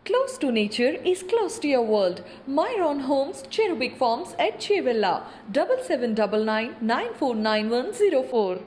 Close to nature is close to your world. Myron Homes, Cherubic Farms at Chevilla, 7799 949104.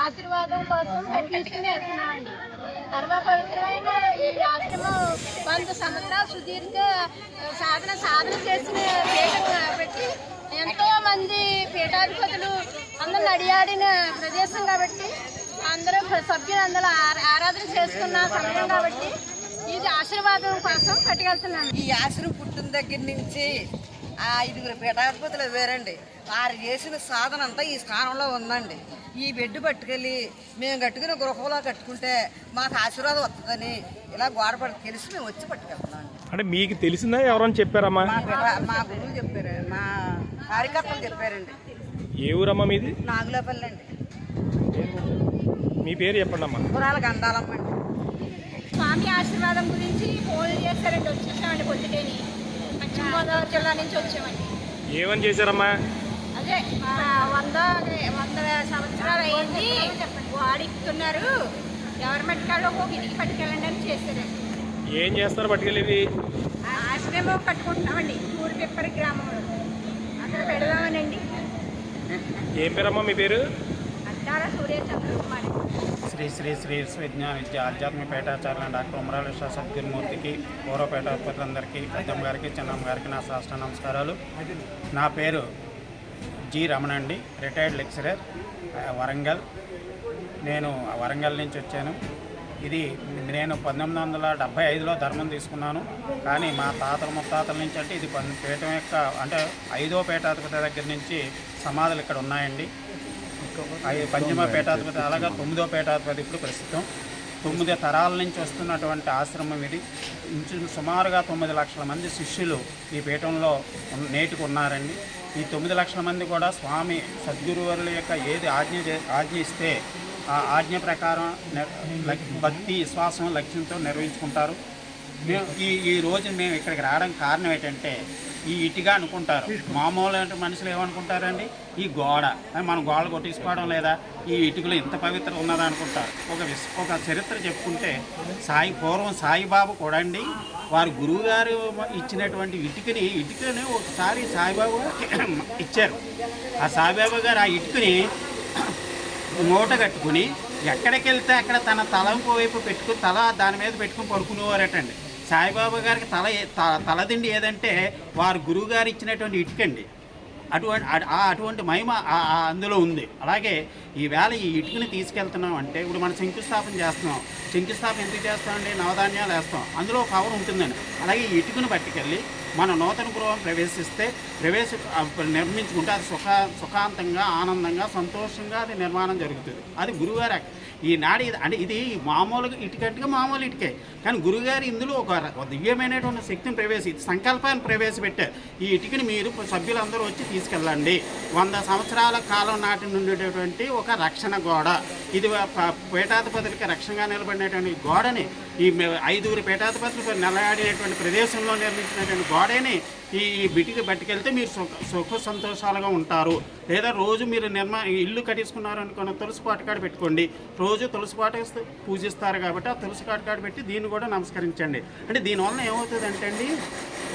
ఆశీర్వాదం కోసం తీసుకుని వెళ్తున్నామండి. పవిత్రమైన ఈ ఆశ్రమం 100 సంవత్సరాల సుదీర్ఘ సాధన చేసిన పీఠం కాబట్టి ఎంతో మంది పీఠాధిపతులు అందరూ నడియాడిన ప్రదేశం కాబట్టి అందరూ సభ్యులందరూ ఆరాధన చేసుకున్న సమయం కాబట్టి ఇది ఆశీర్వాదం కోసం పట్టుకెళ్తున్నాను. ఈ ఆశ్రమం పుట్టిన దగ్గర నుంచి 5 పీఠాధిపతులు వేరండి. వారు చేసిన సాధన అంతా ఈ స్థానంలో ఉందండి. ఈ బెడ్ పట్టుకెళ్ళి మేము కట్టుకుని గృహంలో కట్టుకుంటే మాకు ఆశీర్వాదం వస్తుందని ఇలా గోడపడి తెలిసి మేము వచ్చి పట్టుకెళ్తున్నాం. అంటే మీకు తెలిసిందా ఎవరైనా చెప్పారమ్మా? మా గురువులు చెప్పారు, మా కార్యకర్తలు చెప్పారండి. ఏ ఊరమ్మా మీది? నాగులపల్లి అండి. మీ పేరు చెప్పండి అమ్మా. పురాల గంధాలమ్మ అండి. స్వామి ఆశీర్వాదం గురించి ఫోన్ చేశారండి. వచ్చేసామండి పొద్దుటేని. పశ్చిమ గోదావరి జిల్లా నుంచి వచ్చామండి. ఏమని చేశారమ్మా? అదే 100 సంవత్సరాలు అయింది వాడిస్తున్నారు, గవర్నమెంట్ కాళ్ళు ఒక ఇంటికి పట్టుకెళ్ళండి అని చేశారండి. ఏం చేస్తారు పట్టుకెళ్ళేది? ఆశ్రమం కట్టుకుంటున్నామండి ఊరిపెప్పరి గ్రామంలో. అక్కడ పెడదామనండి. ఏం పేరమ్మా మీ పేరు? అద్దాల సూర్యచంద్రకుమారి. శ్రీ శ్రీ శ్రీ విజ్ఞాన విద్య ఆధ్యాత్మిక పీఠాచార్యులు డాక్టర్ ఉమరాల విశ్వ సద్గురుమూర్తికి, పూర్వ పీఠాధిపతులందరికీ, పెద్దమ్మ గారికి, చిన్నమ్మ గారికి నా సాష్ట నమస్కారాలు. నా పేరు జి రమణ అండి, రిటైర్డ్ లెక్చరర్, వరంగల్. నేను వరంగల్ నుంచి వచ్చాను. ఇది నేను 1975లో ధర్మం తీసుకున్నాను. కానీ మా తాతల ముత్తాతల నుంచి అంటే ఇది పీఠం యొక్క అంటే 5వ పీఠాధిపతి దగ్గర నుంచి సమాధులు ఇక్కడ ఉన్నాయండి. పంచమ పీఠాధిపతి, అలాగా 9వ పీఠాధిపతి ఇప్పుడు ప్రస్తుతం. 9 తరాల నుంచి వస్తున్నటువంటి ఆశ్రమం ఇది. సుమారుగా 9 లక్షల మంది శిష్యులు ఈ పీఠంలో నేటికి ఉన్నారండి. ఈ 9 లక్షల మంది కూడా స్వామి సద్గురువుల యొక్క ఏది ఆజ్ఞ ఇస్తే ఆ ఆజ్ఞ ప్రకారం భక్తి, విశ్వాసం, లక్ష్యంతో నిర్వహించుకుంటారు. ఈ రోజు మేము ఇక్కడికి రావడానికి కారణం ఏంటంటే ఈ ఇటుగా అనుకుంటారు. మామూలు మనుషులు ఏమనుకుంటారండి, ఈ గోడ మనం గోడ కొట్టించుకోవడం లేదా, ఈ ఇటుకలు ఇంత పవిత్ర ఉన్నదా అనుకుంటారు. ఒక చరిత్ర చెప్పుకుంటే పూర్వం సాయిబాబా కూడా అండి వారి గురువుగారు ఇచ్చినటువంటి ఇటుకని ఒకసారి సాయిబాబా ఇచ్చారు. ఆ సాయిబాబా గారు ఆ ఇటుకని మూట కట్టుకుని ఎక్కడికి వెళ్తే అక్కడ తన తలంపు వైపు పెట్టుకుని దాని మీద పెట్టుకుని పడుకునేవారటండి. సాయిబాబా గారికి తలదిండి ఏదంటే వారు గురువుగారు ఇచ్చినటువంటి ఇటుకండి. అటువంటి మహిమ అందులో ఉంది. అలాగే ఈవేళ ఈ ఇటుకని తీసుకెళ్తున్నాం అంటే ఇప్పుడు మనం శంకుస్థాపన చేస్తున్నాం. శంకుస్థాపన ఎందుకు చేస్తామండి? నవధాన్యాలు వేస్తాం, అందులో పవర్ ఉంటుందండి. అలాగే ఈ ఇటుకను పట్టుకెళ్ళి మన నూతన గృహం నిర్మించుకుంటే అది సుఖాంతంగా, ఆనందంగా, సంతోషంగా అది నిర్మాణం జరుగుతుంది. అది గురువుగారు ఈనాడు అంటే ఇది మామూలుగా ఇటుకంటే మామూలు ఇటుకే, కానీ గురువుగారు ఇందులో ఒక దివ్యమైనటువంటి శక్తిని సంకల్పాన్ని ప్రవేశపెట్టారు. ఈ ఇటుకని మీరు సభ్యులందరూ వచ్చి తీసుకెళ్ళండి. 100 సంవత్సరాల కాలం నాటి నుండేటువంటి ఒక రక్షణ గోడ ఇది. పీఠాధిపతులకి రక్షణగా నిలబడినటువంటి గోడని ఈ 5 పీఠాధిపతులు నిలబడినటువంటి ప్రదేశంలో నిర్మించినటువంటి గోడని ఈ బిటికి పట్టుకెళ్తే మీరు సుఖ సంతోషాలుగా ఉంటారు. లేదా రోజు మీరు ఇల్లు కట్టించుకున్నారు అనుకున్న తులసి పాటకాడ పెట్టుకోండి. రోజు తులసి పాట పూజిస్తారు కాబట్టి ఆ తులసి కాడ పెట్టి దీన్ని కూడా నమస్కరించండి. అంటే దీనివల్ల ఏమవుతుందంటే అండి,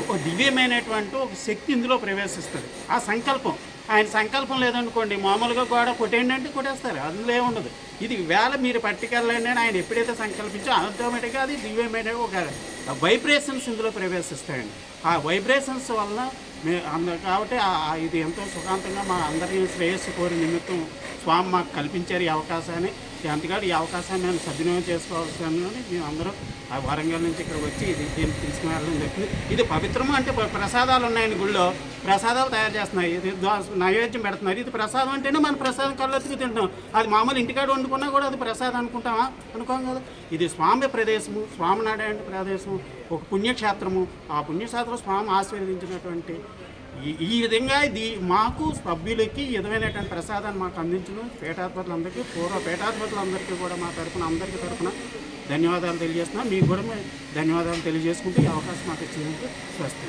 ఒక దివ్యమైనటువంటి ఒక శక్తి ఇందులో ప్రవేశిస్తుంది. ఆ సంకల్పం, ఆయన సంకల్పం లేదనుకోండి, మామూలుగా కూడా కొట్టేయండి అంటే కొట్టేస్తారు, అందులో ఏముండదు. ఇది వేళ మీరు పట్టుకెళ్ళండి అని ఆయన ఎప్పుడైతే సంకల్పించో ఆటోమేటిక్గా అది దివ్యమైన ఒక వైబ్రేషన్స్ ఇందులో ప్రవేశిస్తాయండి. ఆ వైబ్రేషన్స్ వలన కాబట్టి ఇది ఎంతో సుఖాంతంగా మా అందరి శ్రేయస్సు కోరి నిమిత్తం స్వామి మాకు కల్పించారు ఈ అవకాశాన్ని. అంతేకాదు ఈ అవకాశాన్ని నేను సద్వినియోగం చేసుకోవాల్సిందని మేము అందరూ ఆ వరంగల్ నుంచి ఇక్కడికి వచ్చి దీన్ని తీసుకుని వెళ్ళడం జరిగింది. ఇది పవిత్రము అంటే ప్రసాదాలు ఉన్నాయండి, గుళ్ళో ప్రసాదాలు తయారు చేస్తున్నాయి, ఇది నైవేద్యం పెడుతున్నారు. ఇది ప్రసాదం అంటేనే మన ప్రసాదం కళ్ళెత్తుకు తింటాం. అది మామూలు ఇంటికాడ వండుకున్నా కూడా అది ప్రసాదం అనుకుంటామా? అనుకోం కదా. ఇది స్వామి ప్రదేశము, స్వామి నాడే ప్రదేశము, ఒక పుణ్యక్షేత్రము. ఆ పుణ్యక్షేత్రం స్వామి ఆశీర్వదించినటువంటి ఈ విధంగా ఇది మాకు సభ్యులకి ఈ విధమైనటువంటి ప్రసాదాన్ని మాకు అందించడం పీఠాధిపతులందరికీ, పూర్వ పీఠాధిపతులందరికీ కూడా మా తరఫున అందరికీ తరఫున ధన్యవాదాలు తెలియజేస్తున్నాం. మీకు కూడా ధన్యవాదాలు తెలియజేసుకుంటూ ఈ అవకాశం మాకు ఇచ్చినందుకు స్వస్తి.